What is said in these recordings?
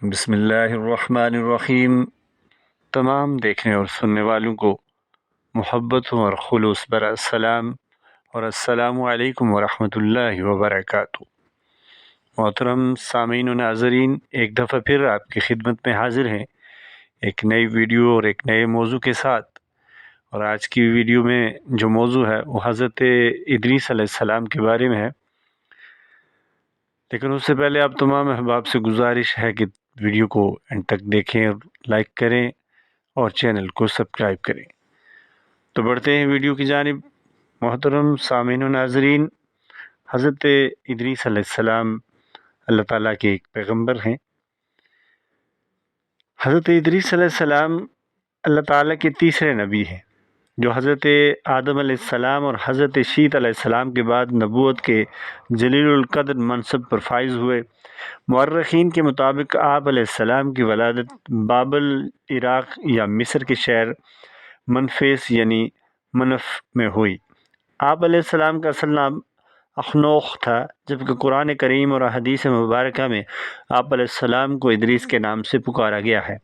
بسم اللہ الرحمن الرحیم۔ تمام دیکھنے اور سننے والوں کو محبتوں اور خلوص برا السلام اور السلام علیکم ورحمۃ اللہ وبرکاتہ۔ محترم سامعین و ناظرین، ایک دفعہ پھر آپ کی خدمت میں حاضر ہیں ایک نئی ویڈیو اور ایک نئے موضوع کے ساتھ۔ اور آج کی ویڈیو میں جو موضوع ہے وہ حضرت ادریس علیہ السلام کے بارے میں ہے، لیکن اس سے پہلے آپ تمام احباب سے گزارش ہے کہ ویڈیو کو اینڈ تک دیکھیں اور لائک کریں اور چینل کو سبسکرائب کریں۔ تو بڑھتے ہیں ویڈیو کی جانب۔ محترم سامعین و ناظرین، حضرت ادریس علیہ السلام اللہ تعالیٰ کے ایک پیغمبر ہیں۔ حضرت ادریس علیہ السلام اللہ تعالیٰ کے تیسرے نبی ہیں، جو حضرت آدم علیہ السلام اور حضرت شیت علیہ السلام کے بعد نبوت کے جلیل القدر منصب پر فائز ہوئے۔ مورخین کے مطابق آپ علیہ السلام کی ولادت بابل، عراق یا مصر کے شہر منفیس یعنی منف میں ہوئی۔ آپ علیہ السلام کا اصل نام اخنوخ تھا، جبکہ قرآن کریم اور احادیث مبارکہ میں آپ علیہ السلام کو ادریس کے نام سے پکارا گیا ہے۔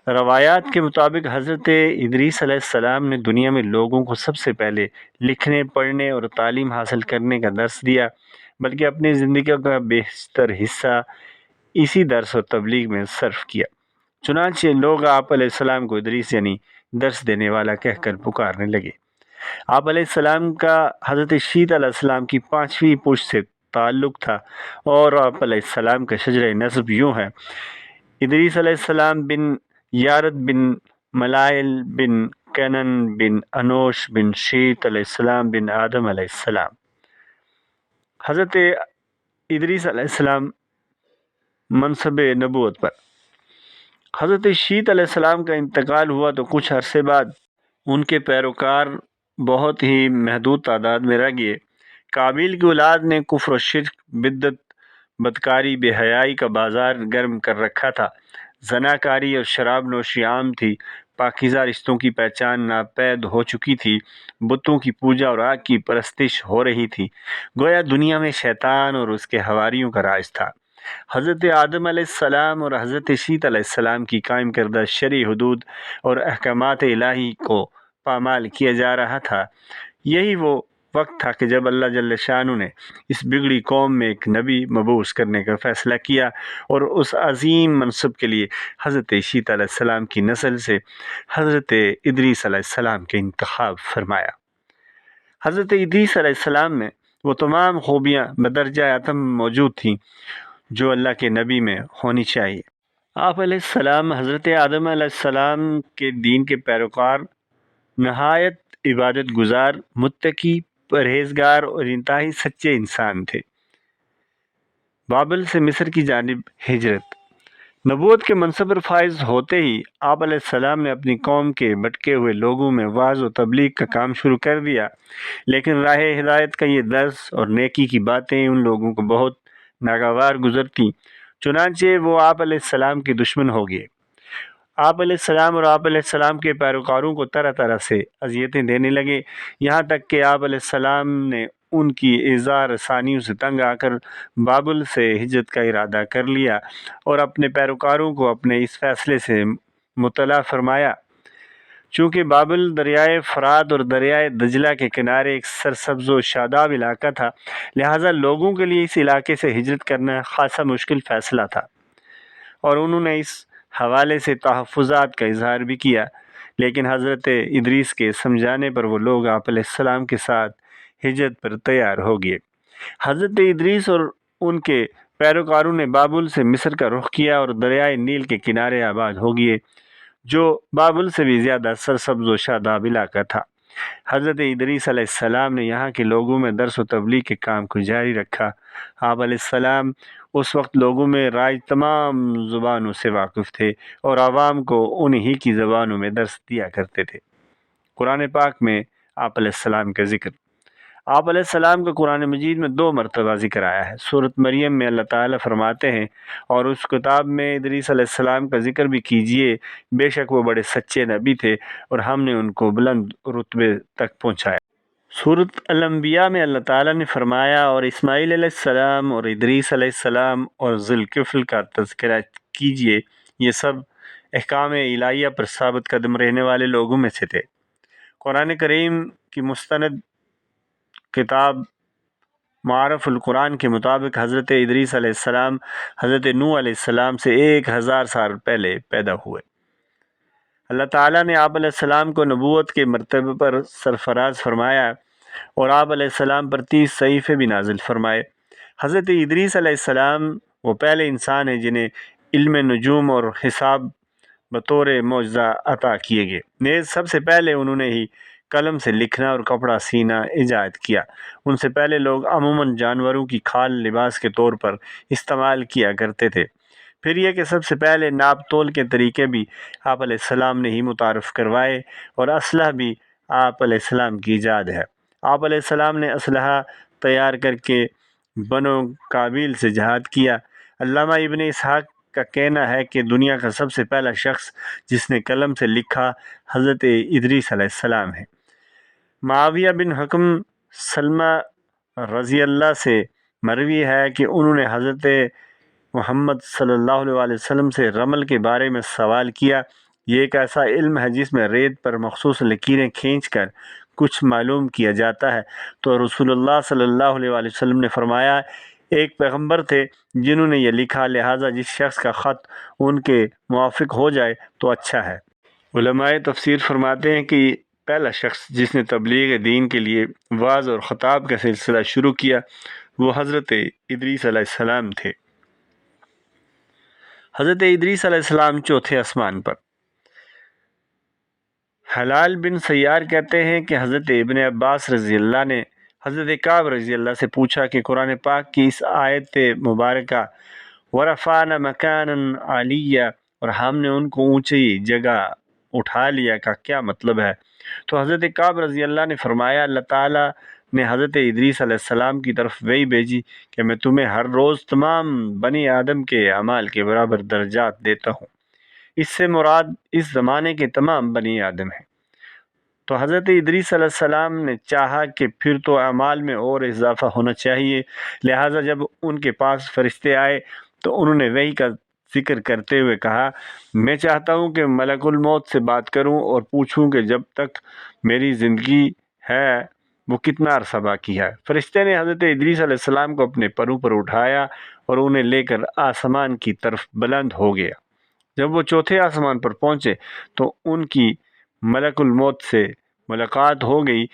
روایات کے مطابق حضرت ادریس علیہ السلام نے دنیا میں لوگوں کو سب سے پہلے لکھنے، پڑھنے اور تعلیم حاصل کرنے کا درس دیا، بلکہ اپنی زندگی کا بیشتر حصہ اسی درس اور تبلیغ میں صرف کیا۔ چنانچہ لوگ آپ علیہ السلام کو ادریس یعنی درس دینے والا کہہ کر پکارنے لگے۔ آپ علیہ السلام کا حضرت شیت علیہ السلام کی 5ویں پشت سے تعلق تھا، اور آپ علیہ السلام کا شجرہ نسب یوں ہے: ادریس علیہ السلام بن یارد بن ملائل بن کینن بن انوش بن شیت علیہ السلام بن آدم علیہ السلام۔ حضرت ادریس علیہ السلام منصب نبوت پر۔ حضرت شیت علیہ السلام کا انتقال ہوا تو کچھ عرصے بعد ان کے پیروکار بہت ہی محدود تعداد میں رہ گئے۔ قابیل کی اولاد نے کفر و شرک، بدعت، بدکاری، بے حیائی کا بازار گرم کر رکھا تھا۔ زناکاری اور شراب نوشی عام تھی۔ پاکیزہ رشتوں کی پہچان ناپید ہو چکی تھی۔ بتوں کی پوجا اور آگ کی پرستش ہو رہی تھی۔ گویا دنیا میں شیطان اور اس کے حواریوں کا راج تھا۔ حضرت آدم علیہ السلام اور حضرت شیت علیہ السلام کی قائم کردہ شرعی حدود اور احکامات الہی کو پامال کیا جا رہا تھا۔ یہی وہ وقت تھا کہ جب اللہ جل شانہ نے اس بگڑی قوم میں ایک نبی مبعوث کرنے کا فیصلہ کیا، اور اس عظیم منصب کے لیے حضرت شیت علیہ السلام کی نسل سے حضرت ادریس علیہ السلام کے انتخاب فرمایا۔ حضرت ادریس علیہ السلام میں وہ تمام خوبیاں بدرجہ اتم موجود تھیں جو اللہ کے نبی میں ہونی چاہیے۔ آپ علیہ السلام حضرت آدم علیہ السلام کے دین کے پیروکار، نہایت عبادت گزار، متقی، پرہیزگار اور انتہائی سچے انسان تھے۔ بابل سے مصر کی جانب ہجرت۔ نبوت کے منصب پر فائز ہوتے ہی آپ علیہ السلام نے اپنی قوم کے بھٹکے ہوئے لوگوں میں وعظ و تبلیغ کا کام شروع کر دیا، لیکن راہ ہدایت کا یہ درس اور نیکی کی باتیں ان لوگوں کو بہت ناگوار گزرتی، چنانچہ وہ آپ علیہ السلام کے دشمن ہو گئے۔ آپ علیہ السلام اور آپ علیہ السلام کے پیروکاروں کو طرح طرح سے اذیتیں دینے لگے، یہاں تک کہ آپ علیہ السلام نے ان کی ایذا رسانیوں سے تنگ آ کر بابل سے ہجرت کا ارادہ کر لیا، اور اپنے پیروکاروں کو اپنے اس فیصلے سے مطلع فرمایا۔ چونکہ بابل دریائے فرات اور دریائے دجلہ کے کنارے ایک سرسبز و شاداب علاقہ تھا، لہٰذا لوگوں کے لیے اس علاقے سے ہجرت کرنا خاصا مشکل فیصلہ تھا، اور انہوں نے اس حوالے سے تحفظات کا اظہار بھی کیا۔ لیکن حضرت ادریس کے سمجھانے پر وہ لوگ آپ علیہ السلام کے ساتھ ہجرت پر تیار ہو گئے۔ حضرت ادریس اور ان کے پیروکاروں نے بابل سے مصر کا رخ کیا اور دریائے نیل کے کنارے آباد ہو گئے، جو بابل سے بھی زیادہ سرسبز و شاداب علاقہ تھا۔ حضرت ادریس علیہ السلام نے یہاں کے لوگوں میں درس و تبلیغ کے کام کو جاری رکھا۔ آپ علیہ السلام اس وقت لوگوں میں رائج تمام زبانوں سے واقف تھے اور عوام کو انہی کی زبانوں میں درس دیا کرتے تھے۔ قرآن پاک میں آپ علیہ السلام کا ذکر۔ آپ علیہ السلام کا قرآن مجید میں 2 مرتبہ ذکر آیا ہے۔ سورۃ مریم میں اللہ تعالیٰ فرماتے ہیں: اور اس کتاب میں ادریس علیہ السلام کا ذکر بھی کیجیے، بے شک وہ بڑے سچے نبی تھے اور ہم نے ان کو بلند رتبے تک پہنچایا۔ سورۃ الانبیاء میں اللہ تعالیٰ نے فرمایا: اور اسماعیل علیہ السلام اور ادریس علیہ السلام اور ذوالکفل کا تذکرہ کیجیے، یہ سب احکام الہیہ پر ثابت قدم رہنے والے لوگوں میں سے تھے۔ قرآن کریم کی مستند کتاب معارف القرآن کے مطابق حضرت ادریس علیہ السلام حضرت نوح علیہ السلام سے 1000 سال پہلے پیدا ہوئے۔ اللہ تعالیٰ نے آپ علیہ السلام کو نبوت کے مرتبے پر سرفراز فرمایا اور آپ علیہ السلام پر 30 صحیفے بھی نازل فرمائے۔ حضرت ادریس علیہ السلام وہ پہلے انسان ہیں جنہیں علم نجوم اور حساب بطور معجزہ عطا کیے گئے۔ نیز سب سے پہلے انہوں نے ہی قلم سے لکھنا اور کپڑا سینا ایجاد کیا۔ ان سے پہلے لوگ عموماً جانوروں کی کھال لباس کے طور پر استعمال کیا کرتے تھے۔ پھر یہ کہ سب سے پہلے ناپ تول کے طریقے بھی آپ علیہ السلام نے ہی متعارف کروائے اور اسلحہ بھی آپ علیہ السلام کی ایجاد ہے۔ آپ علیہ السلام نے اسلحہ تیار کر کے بنو قابیل سے جہاد کیا۔ علامہ ابن اسحاق کا کہنا ہے کہ دنیا کا سب سے پہلا شخص جس نے قلم سے لکھا حضرت ادریس علیہ السلام ہے۔ معاویہ بن حکم سلمہ رضی اللہ سے مروی ہے کہ انہوں نے حضرت محمد صلی اللہ علیہ وسلم سے رمل کے بارے میں سوال کیا۔ یہ ایک ایسا علم ہے جس میں ریت پر مخصوص لکیریں کھینچ کر کچھ معلوم کیا جاتا ہے۔ تو رسول اللہ صلی اللہ علیہ وسلم نے فرمایا، ایک پیغمبر تھے جنہوں نے یہ لکھا، لہٰذا جس شخص کا خط ان کے موافق ہو جائے تو اچھا ہے۔ علماء تفسیر فرماتے ہیں کہ پہلا شخص جس نے تبلیغ دین کے لیے وعظ اور خطاب کا سلسلہ شروع کیا وہ حضرت ادریس علیہ السلام تھے۔ حضرت ادریس علیہ السلام چوتھے آسمان پر۔ حلال بن سیار کہتے ہیں کہ حضرت ابن عباس رضی اللہ نے حضرت کعب رضی اللہ سے پوچھا کہ قرآن پاک کی اس آیت مبارکہ وَرَفَعْنَا مَكَانًا عَلِيًّا اور ہم نے ان کو اونچی جگہ اٹھا لیا کا کیا مطلب ہے؟ تو حضرت کعب رضی اللہ نے فرمایا، اللہ تعالیٰ نے حضرت ادریس علیہ السلام کی طرف وحی بھیجی کہ میں تمہیں ہر روز تمام بنی آدم کے اعمال کے برابر درجات دیتا ہوں۔ اس سے مراد اس زمانے کے تمام بنی آدم ہیں۔ تو حضرت ادریس علیہ السلام نے چاہا کہ پھر تو اعمال میں اور اضافہ ہونا چاہیے، لہٰذا جب ان کے پاس فرشتے آئے تو انہوں نے وحی کا ذکر کرتے ہوئے کہا، میں چاہتا ہوں کہ ملک الموت سے بات کروں اور پوچھوں کہ جب تک میری زندگی ہے وہ کتنا عرصہ باقی ہے۔ فرشتے نے حضرت ادریس علیہ السلام کو اپنے پروں پر اٹھایا اور انہیں لے کر آسمان کی طرف بلند ہو گیا۔ جب وہ چوتھے آسمان پر پہنچے تو ان کی ملک الموت سے ملاقات ہو گئی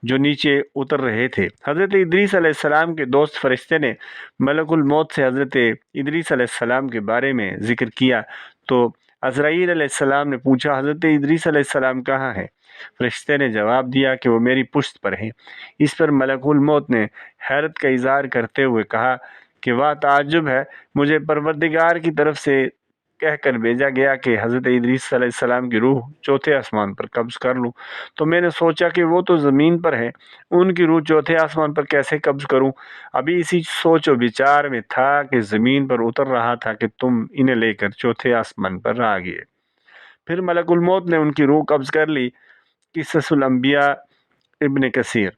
جو نیچے اتر رہے تھے۔ حضرت ادریس علیہ السلام کے دوست فرشتے نے ملک الموت سے حضرت ادریس علیہ السلام کے بارے میں ذکر کیا تو عزرائیل علیہ السلام نے پوچھا، حضرت ادریس علیہ السلام کہاں ہیں؟ فرشتے نے جواب دیا کہ وہ میری پشت پر ہیں۔ اس پر ملک الموت نے حیرت کا اظہار کرتے ہوئے کہا کہ واہ تعجب ہے، مجھے پروردگار کی طرف سے کہہ کر بھیجا گیا کہ حضرت ادریس علیہ السلام کی روح چوتھے آسمان پر قبض کر لوں، تو میں نے سوچا کہ وہ تو زمین پر ہیں، ان کی روح چوتھے آسمان پر کیسے قبض کروں؟ ابھی اسی سوچ و بچار میں تھا کہ زمین پر اتر رہا تھا کہ تم انہیں لے کر چوتھے آسمان پر آ گئے۔ پھر ملک الموت نے ان کی روح قبض کر لی۔ قصص الانبیاء ابن کثیر۔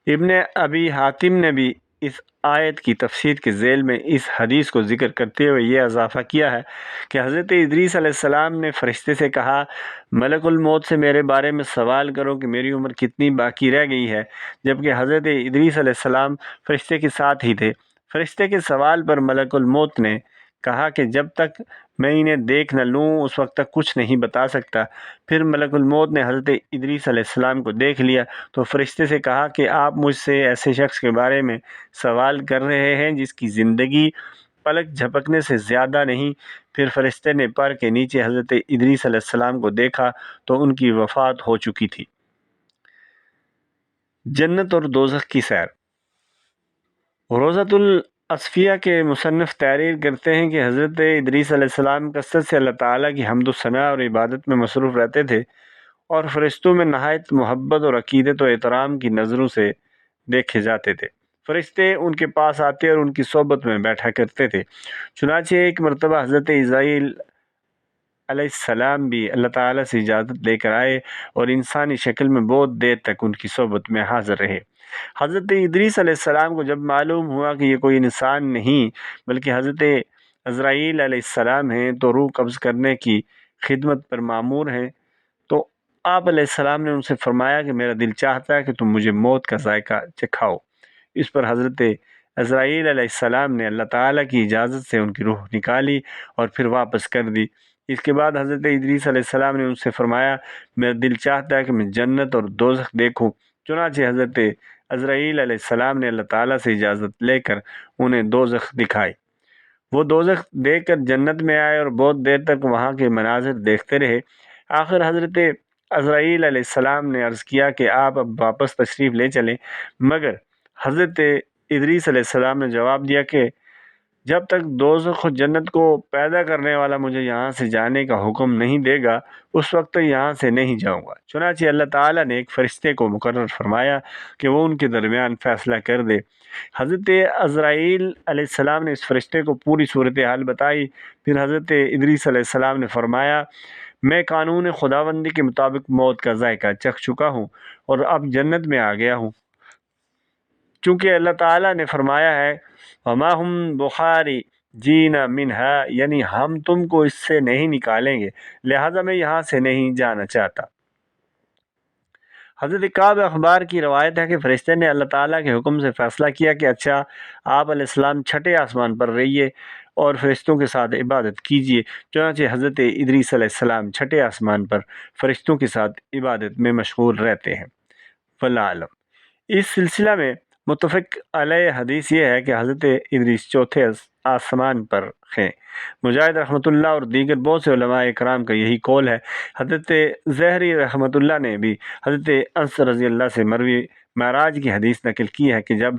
ابن ابی حاتم نے بھی اس آیت کی تفسیر کے ذیل میں اس حدیث کو ذکر کرتے ہوئے یہ اضافہ کیا ہے کہ حضرت ادریس علیہ السلام نے فرشتے سے کہا، ملک الموت سے میرے بارے میں سوال کرو کہ میری عمر کتنی باقی رہ گئی ہے، جبکہ حضرت ادریس علیہ السلام فرشتے کے ساتھ ہی تھے۔ فرشتے کے سوال پر ملک الموت نے کہا کہ جب تک میں انہیں دیکھ نہ لوں اس وقت تک کچھ نہیں بتا سکتا۔ پھر ملک الموت نے حضرت ادریس علیہ السلام کو دیکھ لیا تو فرشتے سے کہا کہ آپ مجھ سے ایسے شخص کے بارے میں سوال کر رہے ہیں جس کی زندگی پلک جھپکنے سے زیادہ نہیں۔ پھر فرشتے نے پر کے نیچے حضرت ادریس علیہ السلام کو دیکھا تو ان کی وفات ہو چکی تھی۔ جنت اور دوزخ کی سیر۔ روضۃ الاصفیہ کے مصنف تحریر کرتے ہیں کہ حضرت ادریس علیہ السلام کثرت سے اللہ تعالیٰ کی حمد و ثناء اور عبادت میں مصروف رہتے تھے اور فرشتوں میں نہایت محبت اور عقیدت و احترام کی نظروں سے دیکھے جاتے تھے۔ فرشتے ان کے پاس آتے اور ان کی صحبت میں بیٹھا کرتے تھے۔ چنانچہ ایک مرتبہ حضرت اسرائیل علیہ السلام بھی اللہ تعالیٰ سے اجازت لے کر آئے اور انسانی شکل میں بہت دیر تک ان کی صحبت میں حاضر رہے۔ حضرت ادریس علیہ السلام کو جب معلوم ہوا کہ یہ کوئی انسان نہیں بلکہ حضرت عزرائیل علیہ السلام ہیں تو روح قبض کرنے کی خدمت پر مامور ہیں، تو آپ علیہ السلام نے ان سے فرمایا کہ میرا دل چاہتا ہے کہ تم مجھے موت کا ذائقہ چکھاؤ۔ اس پر حضرت عزرائیل علیہ السلام نے اللہ تعالیٰ کی اجازت سے ان کی روح نکالی اور پھر واپس کر دی۔ اس کے بعد حضرت ادریس علیہ السلام نے ان سے فرمایا میرا دل چاہتا ہے کہ میں جنت اور دوزخ دیکھوں۔ چنانچہ حضرت عزرائیل علیہ السلام نے اللہ تعالیٰ سے اجازت لے کر انہیں دوزخ دکھائی۔ وہ دوزخ دیکھ کر جنت میں آئے اور بہت دیر تک وہاں کے مناظر دیکھتے رہے۔ آخر حضرت عزرائیل علیہ السلام نے عرض کیا کہ آپ اب واپس تشریف لے چلیں، مگر حضرت ادریس علیہ السلام نے جواب دیا کہ جب تک دوزخ و جنت کو پیدا کرنے والا مجھے یہاں سے جانے کا حکم نہیں دے گا اس وقت تک یہاں سے نہیں جاؤں گا۔ چنانچہ اللہ تعالیٰ نے ایک فرشتے کو مقرر فرمایا کہ وہ ان کے درمیان فیصلہ کر دے۔ حضرت عزرائیل علیہ السلام نے اس فرشتے کو پوری صورتحال بتائی۔ پھر حضرت ادریس علیہ السلام نے فرمایا میں قانون خداوندی کے مطابق موت کا ذائقہ چکھ چکا ہوں اور اب جنت میں آ گیا ہوں، چونکہ اللہ تعالیٰ نے فرمایا ہے وَمَا هُمْ بِخَارِجِينَ مِنْهَا، یعنی ہم تم کو اس سے نہیں نکالیں گے، لہٰذا میں یہاں سے نہیں جانا چاہتا۔ حضرت کعب اخبار کی روایت ہے کہ فرشتے نے اللہ تعالیٰ کے حکم سے فیصلہ کیا کہ اچھا آپ علیہ السلام چھٹے آسمان پر رہیے اور فرشتوں کے ساتھ عبادت کیجیے۔ چنانچہ حضرت ادریس علیہ السلام چھٹے آسمان پر فرشتوں کے ساتھ عبادت میں مشغول رہتے ہیں۔ واللہ اعلم۔ اس سلسلہ میں متفق علیہ حدیث یہ ہے کہ حضرت ادریس چوتھے آسمان پر ہیں۔ مجاہد رحمۃ اللہ اور دیگر بہت سے علماء اکرام کا یہی قول ہے۔ حضرت زہری رحمۃ اللہ نے بھی حضرت انس رضی اللہ سے مروی معراج کی حدیث نقل کی ہے کہ جب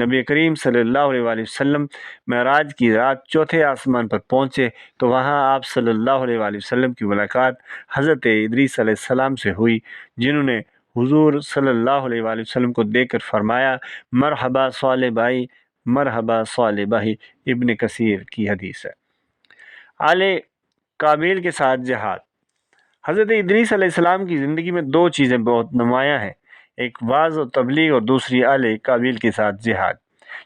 نبی کریم صلی اللہ علیہ وآلہ وسلم معراج کی رات چوتھے آسمان پر پہنچے تو وہاں آپ صلی اللہ علیہ وآلہ وسلم کی ملاقات حضرت ادریس علیہ السلام سے ہوئی، جنہوں نے حضور صلی اللہ علیہ وآلہ وسلم کو دیکھ کر فرمایا مرحبا صالح بھائی، مرحبا صالح بھائی۔ ابن کثیر کی حدیث ہے۔ آل قابیل کے ساتھ جہاد۔ حضرت ادریس علیہ السلام کی زندگی میں دو چیزیں بہت نمایاں ہیں، ایک وعظ و تبلیغ اور دوسری آل قابیل کے ساتھ جہاد۔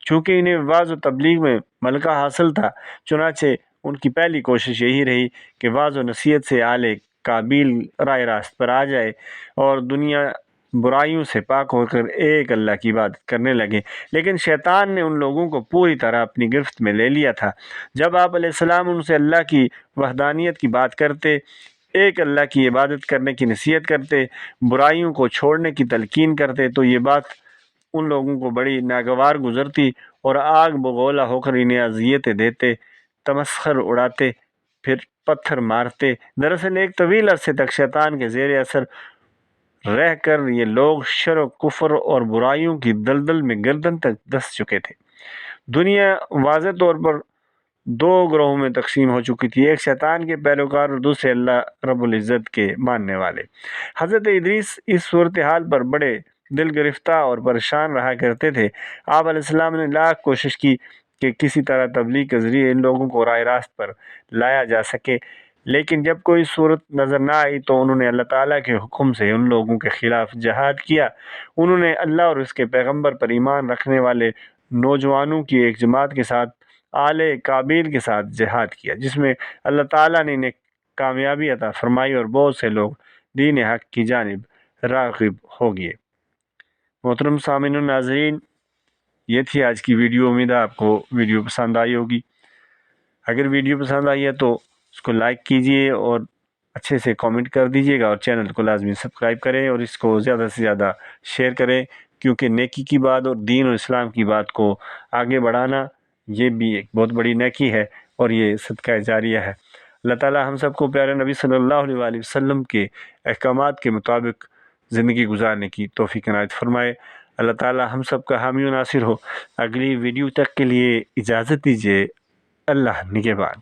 چونکہ انہیں وعظ و تبلیغ میں ملکہ حاصل تھا، چنانچہ ان کی پہلی کوشش یہی رہی کہ وعظ و نصیحت سے آل قابیل رائے راست پر آ جائے اور دنیا برائیوں سے پاک ہو کر ایک اللہ کی عبادت کرنے لگے۔ لیکن شیطان نے ان لوگوں کو پوری طرح اپنی گرفت میں لے لیا تھا۔ جب آپ علیہ السلام ان سے اللہ کی وحدانیت کی بات کرتے، ایک اللہ کی عبادت کرنے کی نصیحت کرتے، برائیوں کو چھوڑنے کی تلقین کرتے تو یہ بات ان لوگوں کو بڑی ناگوار گزرتی اور آگ بگولا ہو کر انہیں اذیتیں دیتے، تمسخر اڑاتے، پھر پتھر مارتے۔ دراصل ایک طویل عرصے تک شیطان کے زیر اثر رہ کر یہ لوگ شر و کفر اور برائیوں کی دلدل میں گردن تک دھس چکے تھے۔ دنیا واضح طور پر دو گروہوں میں تقسیم ہو چکی تھی، ایک شیطان کے پیروکار اور دوسرے اللہ رب العزت کے ماننے والے۔ حضرت ادریس اس صورتحال پر بڑے دل گرفتہ اور پریشان رہا کرتے تھے۔ آپ علیہ السلام نے لاکھ کوشش کی کہ کسی طرح تبلیغ کے ذریعے ان لوگوں کو راہ راست پر لایا جا سکے، لیکن جب کوئی صورت نظر نہ آئی تو انہوں نے اللہ تعالیٰ کے حکم سے ان لوگوں کے خلاف جہاد کیا۔ انہوں نے اللہ اور اس کے پیغمبر پر ایمان رکھنے والے نوجوانوں کی ایک جماعت کے ساتھ آل قابیل کے ساتھ جہاد کیا، جس میں اللہ تعالیٰ نے انہیں کامیابی عطا فرمائی اور بہت سے لوگ دین حق کی جانب راغب ہو گئے۔ محترم سامعین و ناظرین، یہ تھی آج کی ویڈیو۔ امید ہے آپ کو ویڈیو پسند آئی ہوگی۔ اگر ویڈیو پسند آئی ہے تو اس کو لائک کیجئے اور اچھے سے کامنٹ کر دیجئے گا، اور چینل کو لازمی سبسکرائب کریں اور اس کو زیادہ سے زیادہ شیئر کریں، کیونکہ نیکی کی بات اور دین اور اسلام کی بات کو آگے بڑھانا یہ بھی ایک بہت بڑی نیکی ہے اور یہ صدقہ جاریہ ہے۔ اللہ تعالیٰ ہم سب کو پیارے نبی صلی اللہ علیہ وآلہ وسلم کے احکامات کے مطابق زندگی گزارنے کی توفیق عنایت فرمائے۔ اللہ تعالیٰ ہم سب کا حامی و ناصر ہو۔ اگلی ویڈیو تک کے لیے اجازت دیجیے۔ اللہ نگہبان۔